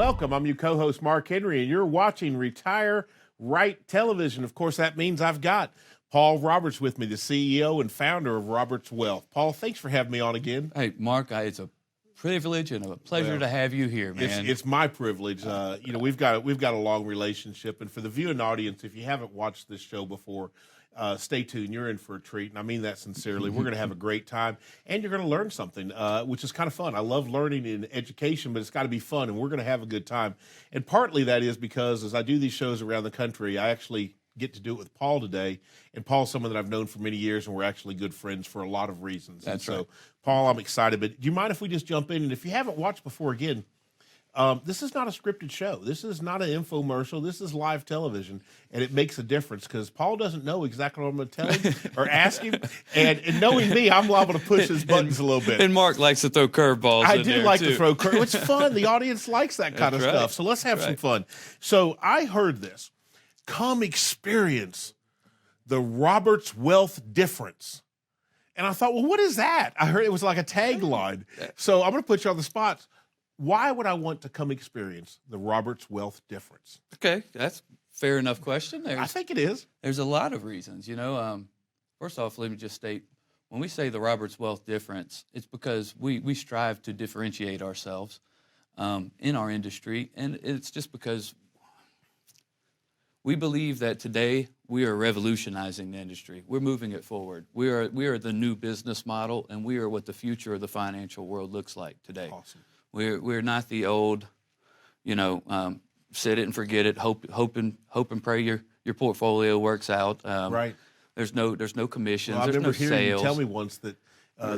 welcome. I'm your co-host, Mark Henry, and you're watching Retire Right Television. Of course, that means I've got Paul Roberts with me, the CEO and founder of Roberts Wealth. Paul, thanks for having me on again. Hey, Mark, it's a privilege and a pleasure to have you here, man. It's my privilege. We've got a long relationship, and for the viewing audience, if you haven't watched this show before, stay tuned. You're in for a treat, and I mean that sincerely. We're going to have a great time, and you're going to learn something, which is kind of fun. I love learning in education, but it's got to be fun, and we're going to have a good time. And partly that is because as I do these shows around the country, I actually get to do it with Paul today. And Paul's someone that I've known for many years, and we're actually good friends for a lot of reasons. That's right. So, Paul, I'm excited. But do you mind if we just jump in? And if you haven't watched before, again, this is not a scripted show. This is not an infomercial. This is live television, and it makes a difference because Paul doesn't know exactly what I'm going to tell him or ask him. And knowing me, I'm liable to push his buttons a little bit. And Mark likes to throw curveballs. I do like to throw curveballs. It's fun. The audience likes that kind of stuff. So let's have some fun. So I heard this. Come experience the Roberts Wealth difference. And I thought, well, what is that? I heard it was like a tagline. So I'm going to put you on the spot. Why would I want to come experience the Roberts Wealth difference? Okay, that's a fair enough question. I think it is. There's a lot of reasons. First off, let me just state, when we say the Roberts Wealth difference, it's because we strive to differentiate ourselves in our industry, and it's just because we believe that today we are revolutionizing the industry. We're moving it forward. We are the new business model, and we are what the future of the financial world looks like today. Awesome. We're not the old, set it and forget it, hope and pray your portfolio works out. Right. There's no commissions. Well, I there's remember no hearing sales. you tell me once that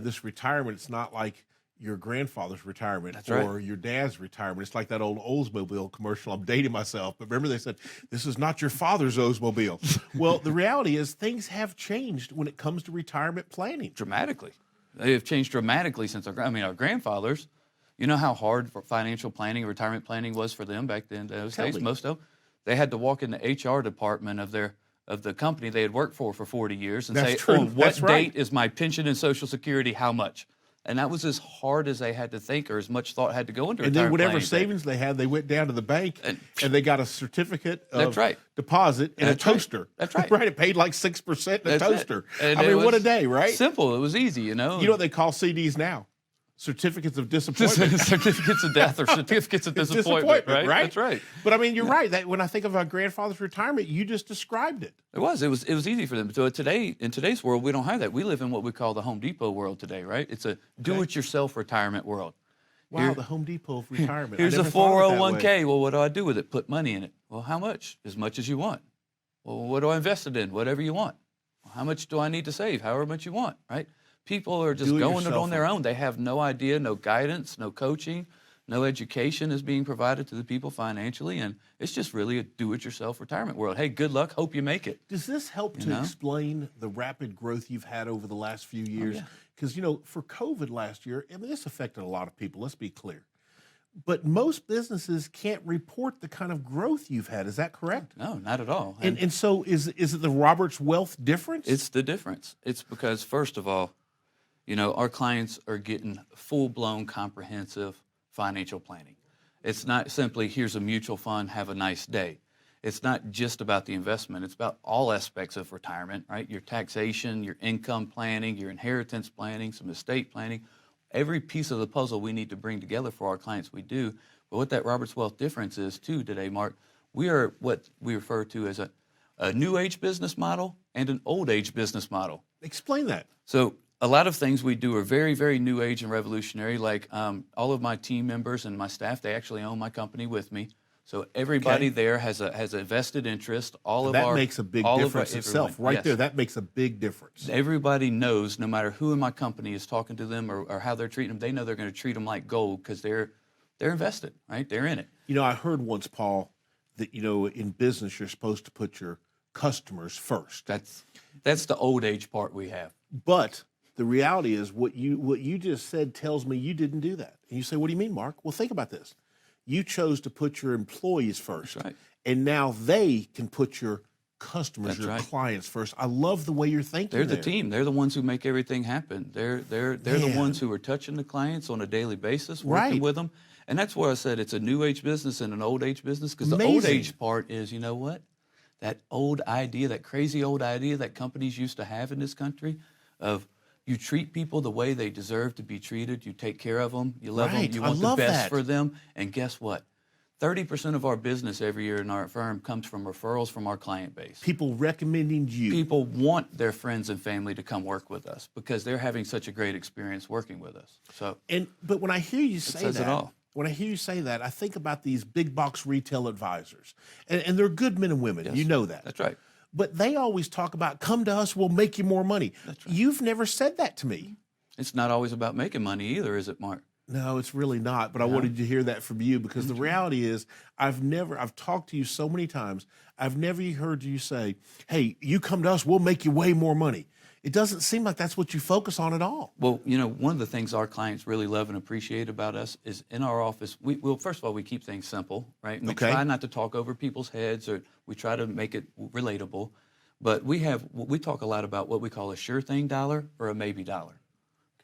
this retirement, it's not like your grandfather's retirement or your dad's retirement. It's like that old Oldsmobile commercial. I'm dating myself, but remember they said, this is not your father's Oldsmobile. Well, the reality is things have changed when it comes to retirement planning. Dramatically. They have changed dramatically since our grandfathers. You know how hard for financial planning, retirement planning was for them back then? Those days, most of them, they had to walk in the HR department of the company they had worked for 40 years and say, what date is my pension and Social Security, how much? And that was as hard as they had to think, or as much thought had to go into retirement planning. And then whatever savings they had, they went down to the bank and they got a certificate of deposit and a toaster. That's right. Right. It paid like 6% in a toaster. I mean, what a day, right? Simple. It was easy, You know what they call CDs now? Certificates of disappointment. Certificates of death or certificates of disappointment, right? That's right. But I mean, you're right. That when I think of our grandfather's retirement, you just described it. It was easy for them. So today, in today's world, we don't have that. We live in what we call the Home Depot world today, right? It's a do-it-yourself retirement world. Wow, the Home Depot of retirement. Here's a 401k. Well, what do I do with it? Put money in it. Well, how much? As much as you want. Well, what do I invest it in? Whatever you want. Well, how much do I need to save? However much you want, right? People are just going it on their own. They have no idea, no guidance, no coaching, no education is being provided to the people financially, and it's just really a do-it-yourself retirement world. Hey, good luck. Hope you make it. Does this help to explain the rapid growth you've had over the last few years? Because, for COVID last year, I mean, this affected a lot of people, let's be clear. But most businesses can't report the kind of growth you've had. Is that correct? No, not at all. And so is it the Roberts Wealth difference? It's the difference. It's because, first of all, our clients are getting full-blown, comprehensive financial planning. It's not simply, here's a mutual fund, have a nice day. It's not just about the investment. It's about all aspects of retirement, right? Your taxation, your income planning, your inheritance planning, some estate planning. Every piece of the puzzle we need to bring together for our clients, we do. But what that Roberts Wealth difference is, too, today, Mark, we are what we refer to as a new age business model and an old age business model. Explain that. So a lot of things we do are very, very new age and revolutionary. Like all of my team members and my staff, they actually own my company with me. So everybody there has a vested interest. That makes a big difference itself. Right there, that makes a big difference. Everybody knows, no matter who in my company is talking to them or how they're treating them, they know they're going to treat them like gold because they're invested, right? They're in it. I heard once, Paul, that in business you're supposed to put your customers first. That's the old age part we have. But the reality is what you just said tells me you didn't do that. And you say, what do you mean, Mark? Well, think about this. You chose to put your employees first. That's right. And now they can put your customers, That's your right. clients first. I love the way you're thinking. They're the there. team. They're the ones who make everything happen. They're the Man. ones who are touching the clients on a daily basis, working Right. with them. And that's why I said it's a new age business and an old age business, because the old Amazing. age part is, you know what? That old idea, that crazy old idea that companies used to have in this country of you treat people the way they deserve to be treated. You take care of them. You love Right. them. You I want the love best that. for them. And guess what? 30% of our business every year in our firm comes from referrals from our client base. People recommending you. People want their friends and family to come work with us because they're having such a great experience working with us. So, But when I hear you say says it that, all. when I hear you say that, I think about these big box retail advisors, and they're good men and women. yes, You know that. That's right. But they always talk about, come to us, we'll make you more money. That's right. You've never said that to me. It's not always about making money either, is it, Mark? No, it's really not. But I wanted to hear that from you, because the reality is I've talked to you so many times. I've never heard you say, hey, you come to us, we'll make you way more money. It doesn't seem like that's what you focus on at all. Well, you know, one of the things our clients really love and appreciate about us is in our office, well, first of all, we keep things simple, right? And we try not to talk over people's heads, or we try to make it relatable. But we talk a lot about what we call a sure thing dollar or a maybe dollar.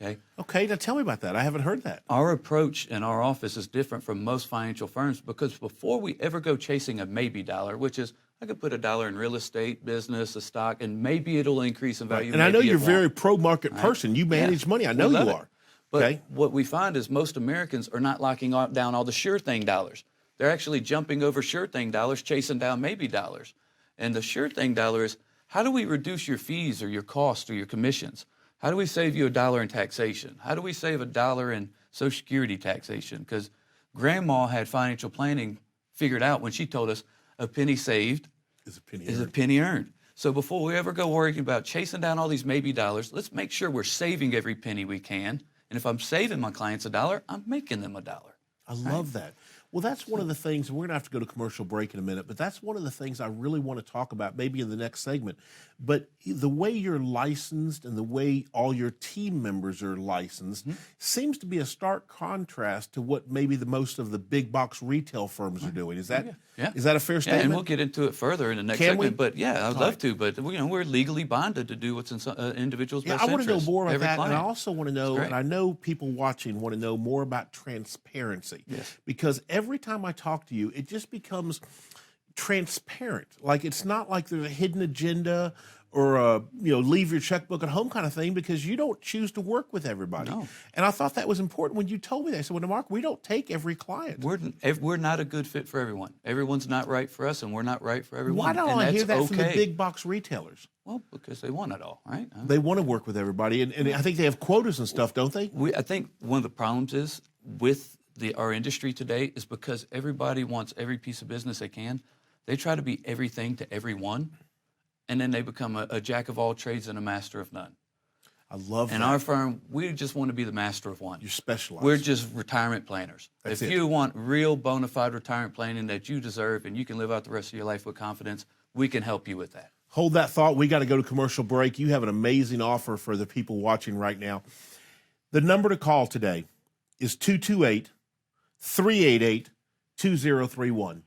Okay. Okay, now tell me about that. I haven't heard that. Our approach in our office is different from most financial firms, because before we ever go chasing a maybe dollar, which is I could put $1 in real estate, business, a stock, and maybe it'll increase in value. And I know maybe it you're a won't. very pro-market person. You manage money. I know love you it. are. But Okay. what we find is most Americans are not locking down all the sure thing dollars. They're actually jumping over sure thing dollars, chasing down maybe dollars. And the sure thing dollar is, how do we reduce your fees or your costs or your commissions? How do we save you $1 in taxation? How do we save $1 in Social Security taxation? Because Grandma had financial planning figured out when she told us a penny saved Is a penny is a earned. penny earned. So before we ever go worrying about chasing down all these maybe dollars, let's make sure we're saving every penny we can. And if I'm saving my clients $1, I'm making them $1. I love that. Well, that's one of the things, we're going to have to go to commercial break in a minute, but that's one of the things I really want to talk about maybe in the next segment. But the way you're licensed and the way all your team members are licensed seems to be a stark contrast to what maybe the most of the big box retail firms are doing. Is that is that a fair Yeah, statement? and we'll get into it further in the next Can segment. we? But yeah, I'd All love right. to. But we're legally bonded to do what's in individuals' Yeah, best I want to know interest. more about Every that, client. and I also want to know, great. and I know people watching want to know more about transparency. Yes. Because every time I talk to you, it just becomes transparent. Like it's not like there's a hidden agenda or a leave your checkbook at home kind of thing, because you don't choose to work with everybody. No. And I thought that was important when you told me that. I said, well, Mark, we don't take every client. We're not a good fit for everyone. Everyone's not right for us, and we're not right for everyone. Why don't and I that's hear that okay. from the big box retailers? Well, because they want it all, right? They want to work with everybody, and I think they have quotas and stuff, don't they? I think one of the problems is with our industry today is because everybody wants every piece of business they can. They try to be everything to everyone, and then they become a jack of all trades and a master of none. I love In that. our firm, we just want to be the master of one. You're specialized. We're just retirement planners. That's If it. you want real bona fide retirement planning that you deserve and you can live out the rest of your life with confidence, we can help you with that. Hold that thought. We got to go to commercial break. You have an amazing offer for the people watching right now. The number to call today is 228-388-2031.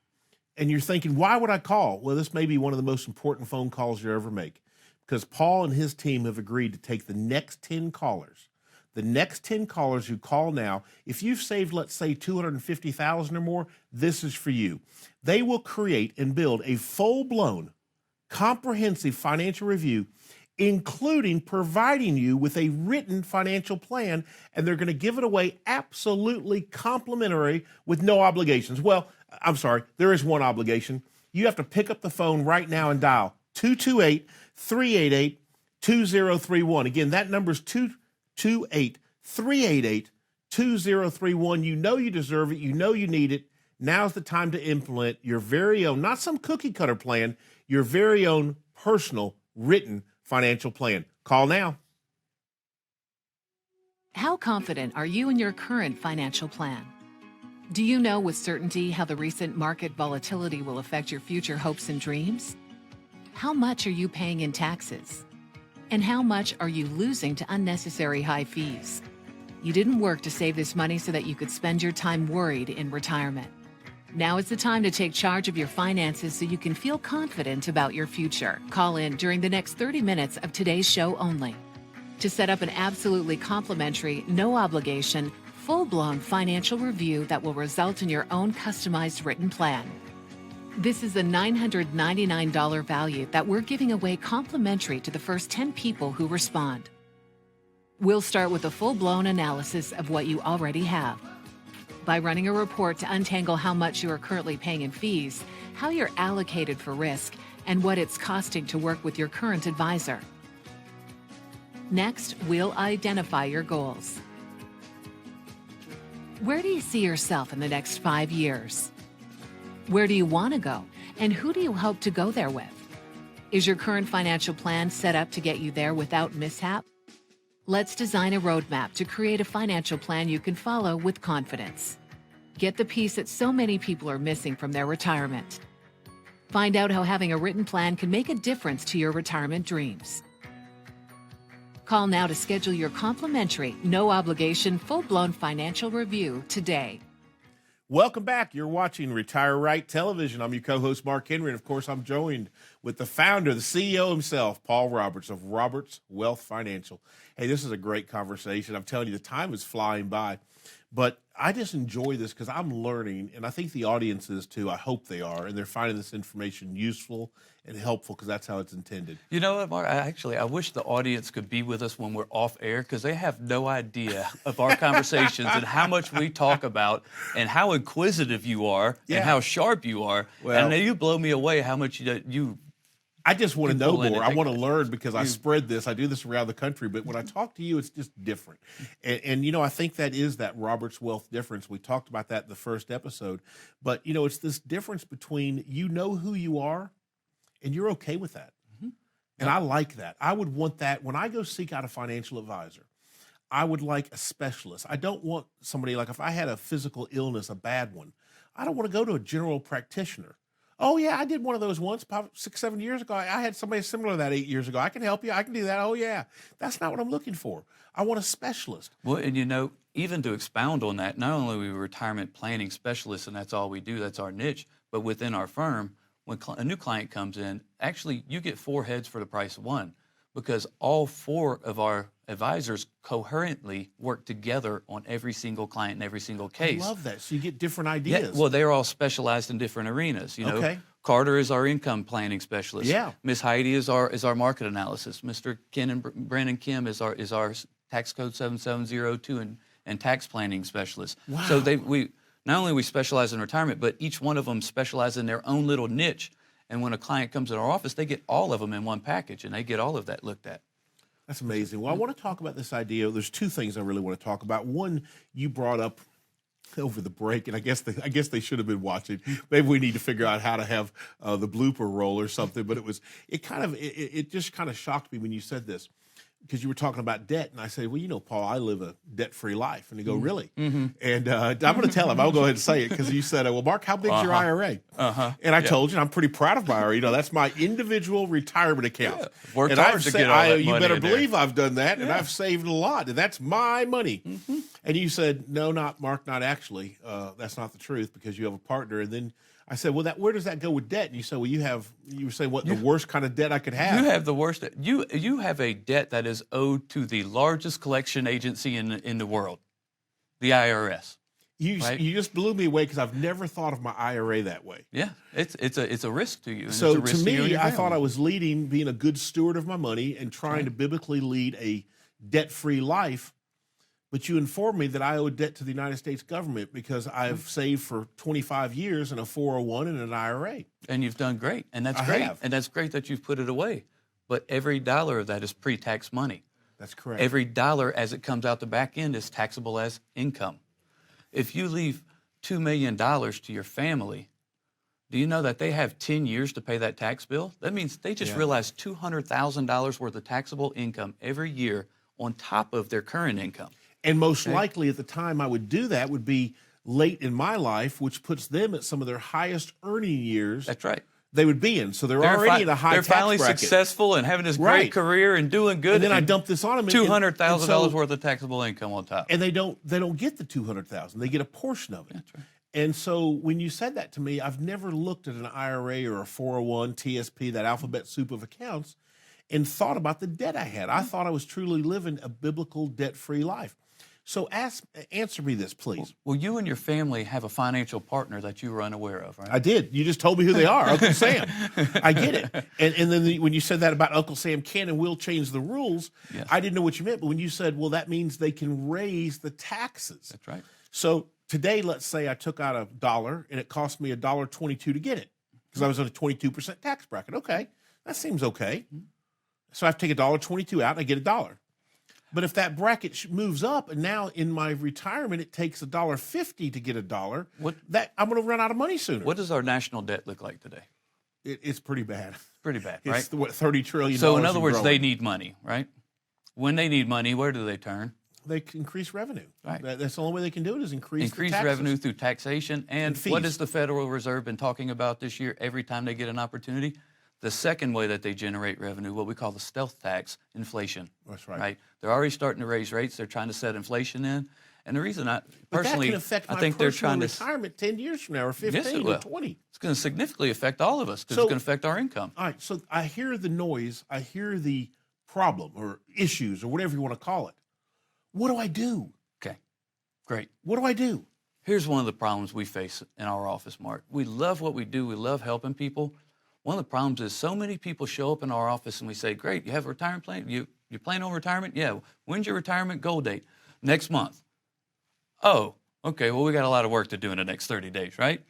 And you're thinking, why would I call? Well, this may be one of the most important phone calls you ever make, because Paul and his team have agreed to take the next 10 callers. The next 10 callers who call now, if you've saved, let's say, $250,000 or more, this is for you. They will create and build a full-blown, comprehensive financial review, including providing you with a written financial plan, and they're going to give it away absolutely complimentary with no obligations. Well, I'm sorry, there is one obligation. You have to pick up the phone right now and dial 228-388-2031. Again, that number is 228-388-2031. You know you deserve it. You know you need it. Now's the time to implement your very own, not some cookie cutter plan, your very own personal written financial plan. Call now. How confident are you in your current financial plan? Do you know with certainty how the recent market volatility will affect your future hopes and dreams? How much are you paying in taxes? And how much are you losing to unnecessary high fees? You didn't work to save this money so that you could spend your time worried in retirement. Now is the time to take charge of your finances so you can feel confident about your future. Call in during the next 30 minutes of today's show only to set up an absolutely complimentary, no obligation, full-blown financial review that will result in your own customized written plan. This is a $999 value that we're giving away complimentary to the first 10 people who respond. We'll start with a full-blown analysis of what you already have by running a report to untangle how much you are currently paying in fees, how you're allocated for risk, and what it's costing to work with your current advisor. Next, we'll identify your goals. Where do you see yourself in the next 5 years? Where do you want to go, and who do you hope to go there with? Is your current financial plan set up to get you there without mishap? Let's design a roadmap to create a financial plan you can follow with confidence. Get the piece that so many people are missing from their retirement. Find out how having a written plan can make a difference to your retirement dreams. Call now to schedule your complimentary, no obligation, full-blown financial review today. Welcome back. You're watching Retire Right Television. I'm your co-host, Mark Henry, and of course, I'm joined with the founder, the CEO himself, Paul Roberts of Roberts Wealth Financial. Hey, this is a great conversation. I'm telling you, the time is flying by, but I just enjoy this because I'm learning, and I think the audience is too. I hope they are, and they're finding this information useful and helpful because that's how it's intended. You know what, Mark? I wish the audience could be with us when we're off air because they have no idea of our conversations and how much we talk about and how inquisitive you are and how sharp you are. Well, and you blow me away how much you I just want to know more. I want to take- learn because I spread this. I do this around the country, but when I talk to you, it's just different. And you know, I think that is that Roberts Wealth difference. We talked about that in the first episode, but you know, it's this difference between you know who you are and you're okay with that. And I like that. I would want that when I go seek out a financial advisor. I would like a specialist. I don't want somebody like if I had a physical illness, a bad one, I don't want to go to a general practitioner. Oh, yeah, I did one of those once, probably 6-7 years ago. I had somebody similar to that 8 years ago. I can help you. I can do that. Oh, yeah. That's not what I'm looking for. I want a specialist. Well, and you know, even to expound on that, not only are we retirement planning specialists, and that's all we do, that's our niche, but within our firm, when a new client comes in, actually you get 4 heads for the price of 1 because all 4 of our advisors coherently work together on every single client in every single case. I love that. So you get different ideas. Yeah, well, they're all specialized in different arenas. You know, Okay. Carter is our income planning specialist. Yeah. Miss Heidi is our market analysis. Mr. Ken and Brandon Kim is our tax code 7702 and tax planning specialist. Wow. So we not only we specialize in retirement, but each one of them specialize in their own little niche. And when a client comes in our office, they get all of them in one package, and they get all of that looked at. That's amazing. Well, I want to talk about this idea. There's 2 things I really want to talk about. One, you brought up over the break, and I guess they should have been watching. Maybe we need to figure out how to have the blooper roll or something. But it just kind of shocked me when you said this because you were talking about debt, and I said, well, you know, Paul, I live a debt-free life, and you go, really? And I'm going to tell him. I'll go ahead and say it because you said, well, Mark, how big's your IRA? And I told you, I'm pretty proud of my IRA. You know, that's my individual retirement account. Yeah. Worked And hard to get all that you money better in there. believe I've done that, and I've saved a lot, and that's my money. And you said, no, not Mark, not actually. That's not the truth because you have a partner. And then I said, well, where does that go with debt? And you said, well, you were saying what the worst kind of debt I could have. You have the worst. You have a debt that is owed to the largest collection agency in the world, the IRS. You just blew me away because I've never thought of my IRA that way. Yeah, it's a risk to you. And So it's a risk to you and me, your I thought family. I was being a good steward of my money and trying to biblically lead a debt-free life. But you informed me that I owe debt to the United States government because I've saved for 25 years in a 401 and an IRA. And you've done great, and that's I great, have. and that's great that you've put it away. But every dollar of that is pre-tax money. That's correct. Every dollar as it comes out the back end is taxable as income. If you leave $2 million to your family, do you know that they have 10 years to pay that tax bill? That means they just realized $200,000 worth of taxable income every year on top of their current income. And most likely at the time I would do that would be late in my life, which puts them at some of their highest earning years That's right. they would be in. So they're already in a high They're tax finally bracket. successful and having this great Right. career and doing good. And then I dump this on them. $200,000 worth of taxable income on top. And they don't get the $200,000. They get a portion of it. That's right. And so when you said that to me, I've never looked at an IRA or a 401, TSP, that alphabet soup of accounts, and thought about the debt I had. I thought I was truly living a biblical debt-free life. So answer me this, please. Well, you and your family have a financial partner that you were unaware of, right? I did. You just told me who they are, Uncle Sam. I get it. And then when you said that about Uncle Sam can and will change the rules, Yes. I didn't know what you meant. But when you said, well, that means they can raise the taxes. That's right. So today, let's say I took out $1 and it cost me $1.22 to get it because I was on a 22% tax bracket. Okay, that seems okay. So I have to take $1.22 out and I get $1. But if that bracket moves up, and now in my retirement it takes $1.50 to get $1, that I'm going to run out of money sooner. What does our national debt look like today? It's pretty bad. Pretty bad, right? It's what, $30 trillion. So in other words, growing. they need money, right? When they need money, where do they turn? They can increase revenue. Right. That's the only way they can do it is increase the taxes. Revenue through taxation. And fees. what has the Federal Reserve been talking about this year every time they get an opportunity? The second way that they generate revenue, what we call the stealth tax, inflation. That's right. Right? They're already starting to raise rates. They're trying to set inflation in. And the reason personally, that can affect I my think they're personal trying to retirement 10 years from now, or 15 Yes, it or will. 20. It's going to significantly affect all of us because So- it's going to affect our income. All right, so I hear the noise, I hear the problem or issues or whatever you want to call it. What do I do? Okay, great. What do I do? Here's one of the problems we face in our office, Mark. We love what we do. We love helping people. One of the problems is so many people show up in our office and we say, great, you have a retirement plan? You plan on retirement? Yeah. When's your retirement goal date? Next month. Oh, okay, well, we got a lot of work to do in the next 30 days, right?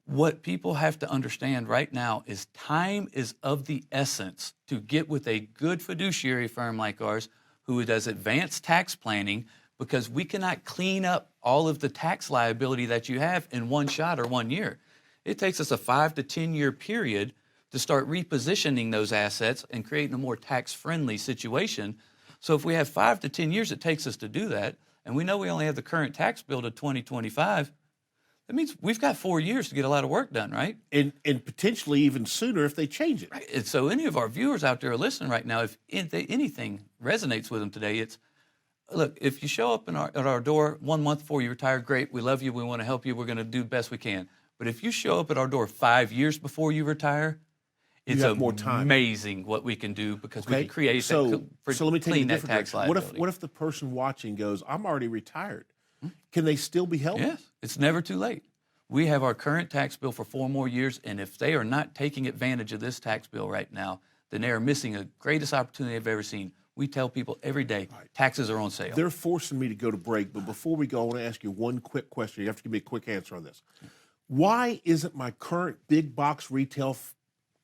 What people have to understand right now is time is of the essence to get with a good fiduciary firm like ours who does advanced tax planning, because we cannot clean up all of the tax liability that you have in one shot or 1 year. It takes us a 5 to 10 year period to start repositioning those assets and creating a more tax-friendly situation. So if we have 5 to 10 years it takes us to do that, and we know we only have the current tax bill to 2025, that means we've got 4 years to get a lot of work done, right? And potentially even sooner if they change it. Right. And so any of our viewers out there are listening right now, if anything resonates with them today, it's, look, if you show up at our door 1 month before you retire, great, we love you, we want to help you, we're going to do the best we can. But if you show up at our door 5 years before you retire, it's more time. amazing what we can do because we can create so let me take clean a that different tax direction. liability. What if the person watching goes, I'm already retired? Can they still be helped? Yes, it's never too late. We have our current tax bill for 4 more years, and if they are not taking advantage of this tax bill right now, then they are missing the greatest opportunity I've ever seen. We tell people every day, taxes are on sale. They're forcing me to go to break, but before we go, I want to ask you one quick question. You have to give me a quick answer on this. Why isn't my current big box retail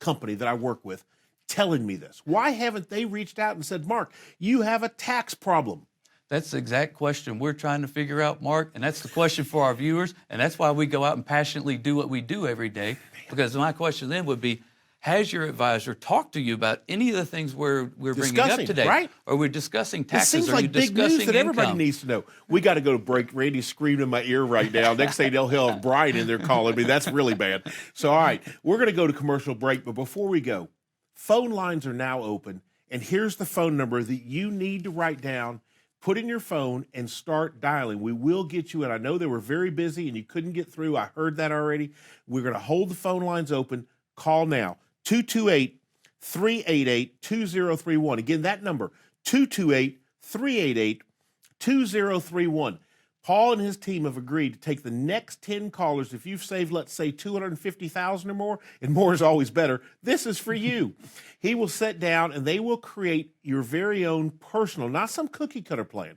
company that I work with telling me this? Why haven't they reached out and said, Mark, you have a tax problem? That's the exact question we're trying to figure out, Mark, and that's the question for our viewers, and that's why we go out and passionately do what we do every day, because my question then would be, has your advisor talked to you about any of the things we're bringing up today? Right? Or we're discussing It taxes? seems Are you like big discussing news that everybody income? needs to know. We got to go to break. Randy's screaming in my ear right now. Next thing they'll have Brian in there calling me. That's really bad. So, all right, we're going to go to commercial break. But before we go, phone lines are now open. And here's the phone number that you need to write down, put in your phone, and start dialing. We will get you in. I know they were very busy and you couldn't get through. I heard that already. We're going to hold the phone lines open. Call now. 228-388-2031. Again, that number, 228-388-2031. Paul and his team have agreed to take the next 10 callers. If you've saved, let's say, $250,000 or more, and more is always better, this is for you. He will sit down and they will create your very own personal, not some cookie cutter plan,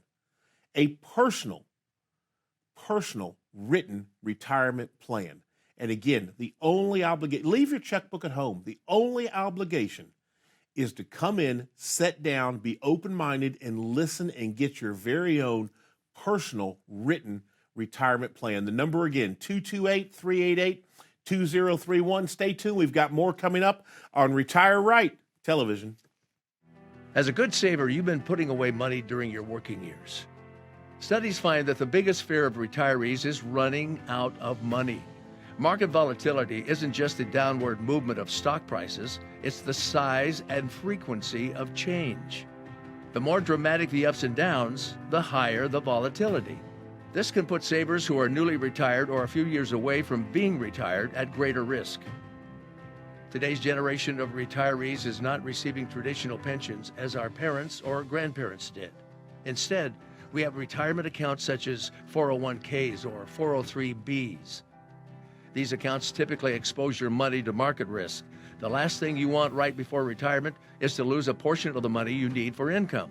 a personal written retirement plan. And again, the only obligation, leave your checkbook at home. The only obligation is to come in, sit down, be open-minded, and listen and get your very own personal written retirement plan. The number again, 228-388-2031. Stay tuned. We've got more coming up on Retire Right television. As a good saver, you've been putting away money during your working years. Studies find that the biggest fear of retirees is running out of money. Market volatility isn't just the downward movement of stock prices, it's the size and frequency of change. The more dramatic the ups and downs, the higher the volatility. This can put savers who are newly retired or a few years away from being retired at greater risk. Today's generation of retirees is not receiving traditional pensions as our parents or grandparents did. Instead, we have retirement accounts such as 401ks or 403bs. These accounts typically expose your money to market risk. The last thing you want right before retirement is to lose a portion of the money you need for income.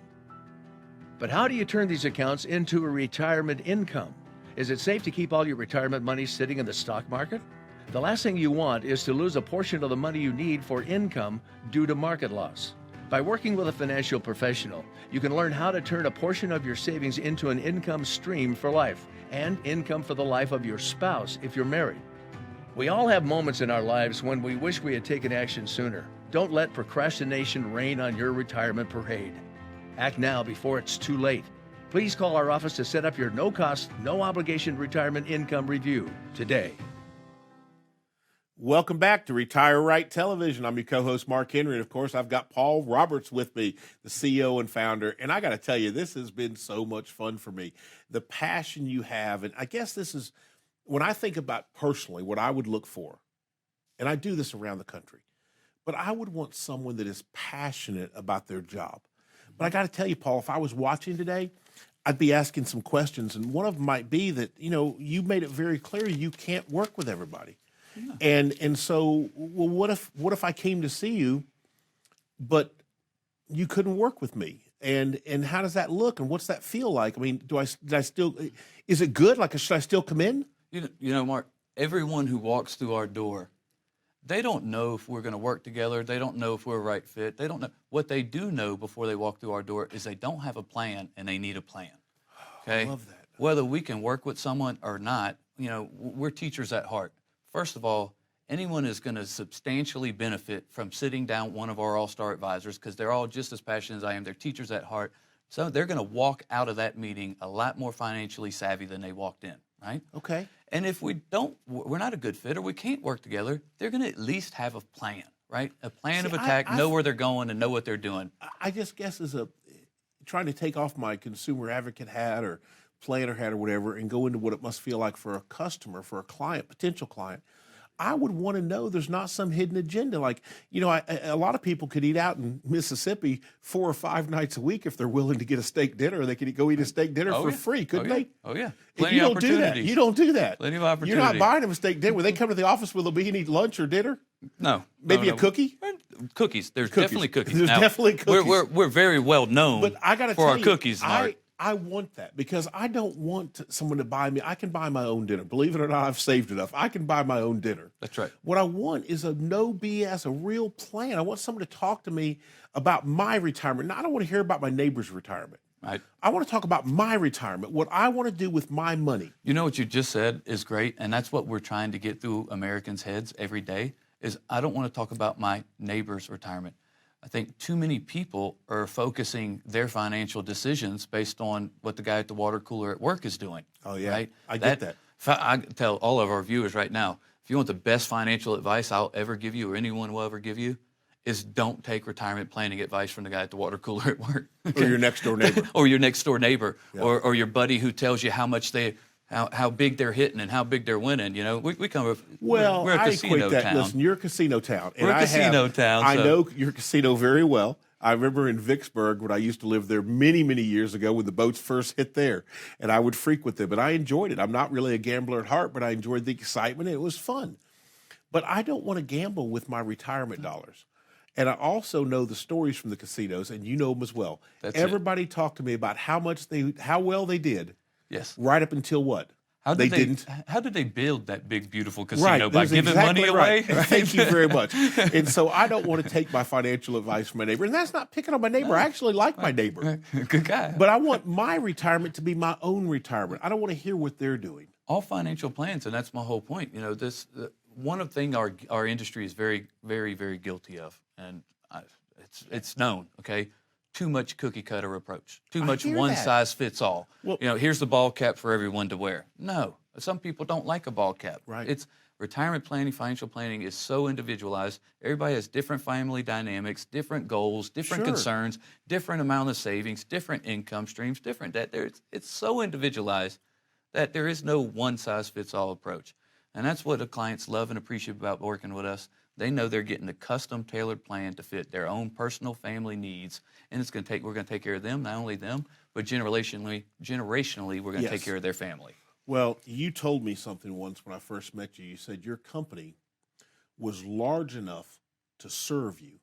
But how do you turn these accounts into a retirement income? Is it safe to keep all your retirement money sitting in the stock market? The last thing you want is to lose a portion of the money you need for income due to market loss. By working with a financial professional, you can learn how to turn a portion of your savings into an income stream for life and income for the life of your spouse if you're married. We all have moments in our lives when we wish we had taken action sooner. Don't let procrastination reign on your retirement parade. Act now before it's too late. Please call our office to set up your no-cost, no-obligation retirement income review today. Welcome back to Retire Right Television. I'm your co-host, Mark Henry, and of course, I've got Paul Roberts with me, the CEO and founder. And I got to tell you, this has been so much fun for me. The passion you have, and I guess this is, when I think about personally what I would look for, and I do this around the country, but I would want someone that is passionate about their job. But I got to tell you, Paul, if I was watching today, I'd be asking some questions, and one of them might be that, you made it very clear you can't work with everybody. Yeah. And so, well, what if I came to see you, but you couldn't work with me? And how does that look? And what's that feel like? I mean, is it good? Like, should I still come in? Mark, everyone who walks through our door, they don't know if we're going to work together. They don't know if we're a right fit. They don't know. What they do know before they walk through our door is they don't have a plan and they need a plan. Okay? I love that. Whether we can work with someone or not, we're teachers at heart. First of all, anyone is going to substantially benefit from sitting down with one of our all-star advisors because they're all just as passionate as I am. They're teachers at heart. So they're going to walk out of that meeting a lot more financially savvy than they walked in, right? Okay. And if we're not a good fit or we can't work together, they're going to at least have a plan, right? A plan of attack, know where they're going and know what they're doing. I just guess trying to take off my consumer advocate hat or planner hat or whatever and go into what it must feel like for a customer, for a client, potential client. I would want to know there's not some hidden agenda. Like, a lot of people could eat out in Mississippi 4 or 5 nights a week if they're willing to get a steak dinner, or they could go eat a steak dinner for free, couldn't they? Oh, yeah. You don't do that. You don't do that. Plenty of opportunity. You're not buying them a steak dinner. When they come to the office, will they be and eat lunch or dinner? No. Maybe a cookie? Cookies. There's definitely cookies. There's definitely cookies. We're very well known but I gotta for tell our you, cookies, Mark. I want that because I don't want someone to buy me. I can buy my own dinner. Believe it or not, I've saved enough. I can buy my own dinner. That's right. What I want is a no BS, a real plan. I want someone to talk to me about my retirement. Now, I don't want to hear about my neighbor's retirement. Right. I want to talk about my retirement, what I want to do with my money. You know what you just said is great, and that's what we're trying to get through Americans' heads every day, is I don't want to talk about my neighbor's retirement. I think too many people are focusing their financial decisions based on what the guy at the water cooler at work is doing. Oh, yeah. Right? I get that. I tell all of our viewers right now, if you want the best financial advice I'll ever give you or anyone will ever give you, is don't take retirement planning advice from the guy at the water cooler at work. Or your next door neighbor. Or your next door neighbor. Yeah. Or your buddy who tells you how big they're hitting and how big they're winning. We come with we're a casino town. Listen, you're a casino town. We're a casino town. I know your casino very well. I remember in Vicksburg when I used to live there many, many years ago when the boats first hit there, and I would frequent them, and I enjoyed it. I'm not really a gambler at heart, but I enjoyed the excitement, and it was fun. But I don't want to gamble with my retirement dollars. And I also know the stories from the casinos, and you know them as well. Everybody talked to me about how well they did. Yes. Right up until what? How did they build that big, beautiful casino? By giving money away? Right. Thank you very much. And so I don't want to take my financial advice from my neighbor. And that's not picking on my neighbor. I actually like my neighbor. Good guy. But I want my retirement to be my own retirement. I don't want to hear what they're doing. All financial plans, and that's my whole point. One of the things our industry is very, very, very guilty of, and it's known, okay? Too much cookie cutter approach, too much one size fits all. Well, here's the ball cap for everyone to wear. No, some people don't like a ball cap. Right. It's retirement planning, financial planning is so individualized. Everybody has different family dynamics, different goals, different concerns, different amount of savings, different income streams, different debt. It's so individualized that there is no one-size-fits-all approach. And that's what the clients love and appreciate about working with us. They know they're getting a custom tailored plan to fit their own personal family needs. And we're going to take care of them, not only them, but generationally, we're going to take care of their family. Well, you told me something once when I first met you. You said your company was large enough to serve you,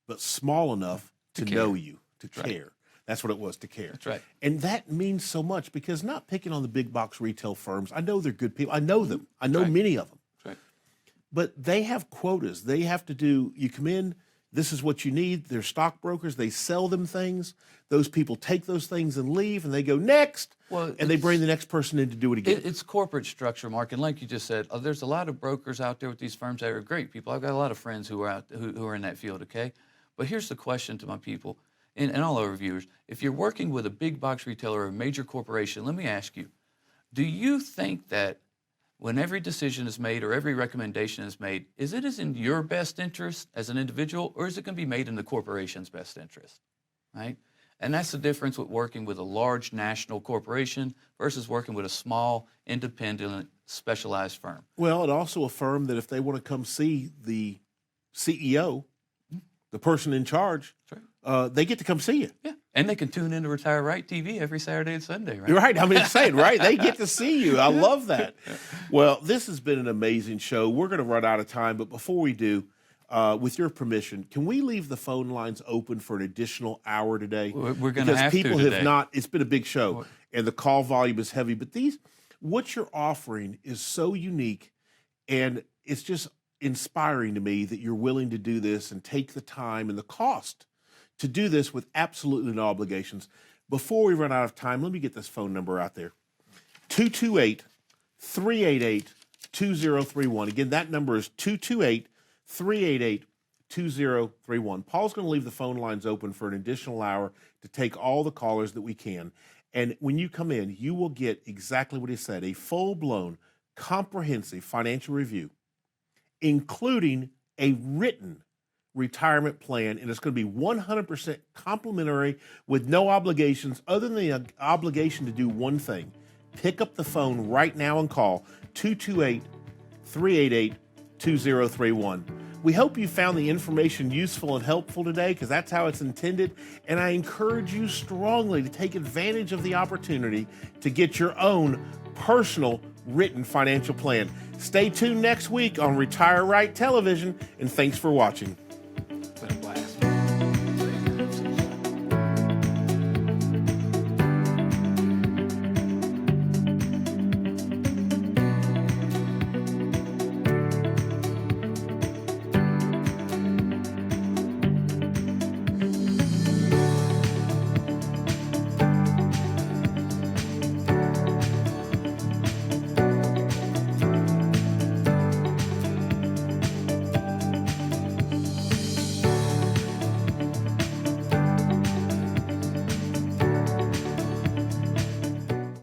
but small enough to know you, to care. Right. That's what it was, to care. That's right. And that means so much, because not picking on the big box retail firms, I know they're good people. I know them. I know many of them. That's right. But they have quotas. They have to do, you come in, this is what you need. They're stockbrokers. They sell them things. Those people take those things and leave, and they go next, and they bring the next person in to do it again. It's corporate structure, Mark, and like you just said, there's a lot of brokers out there with these firms that are great people. I've got a lot of friends who are who are in that field, okay? But here's the question to my people and all our viewers. If you're working with a big box retailer or a major corporation, let me ask you, do you think that when every decision is made or every recommendation is made, is it in your best interest as an individual, or is it going to be made in the corporation's best interest, right? And that's the difference with working with a large national corporation versus working with a small, independent, specialized firm. Well, and also a firm that if they want to come see the CEO, the person in charge, they get to come see you. Yeah, and they can tune into Retire Right TV every Saturday and Sunday, right? You're right. I mean, it's saying, right? They get to see you. I love that. Well, this has been an amazing show. We're going to run out of time, but before we do, with your permission, can we leave the phone lines open for an additional hour today? We're going to have to people today. have not. It's been a big show, and the call volume is heavy. But what you're offering is so unique, and it's just inspiring to me that you're willing to do this and take the time and the cost to do this with absolutely no obligations. Before we run out of time, let me get this phone number out there. 228-388-2031. Again, that number is 228-388-2031. Paul's going to leave the phone lines open for an additional hour to take all the callers that we can. And when you come in, you will get exactly what he said, a full-blown, comprehensive financial review, including a written retirement plan, and it's going to be 100% complimentary with no obligations other than the obligation to do one thing. Pick up the phone right now and call 228-388-2031. We hope you found the information useful and helpful today, because that's how it's intended, and I encourage you strongly to take advantage of the opportunity to get your own personal written financial plan. Stay tuned next week on Retire Right Television, and thanks for watching.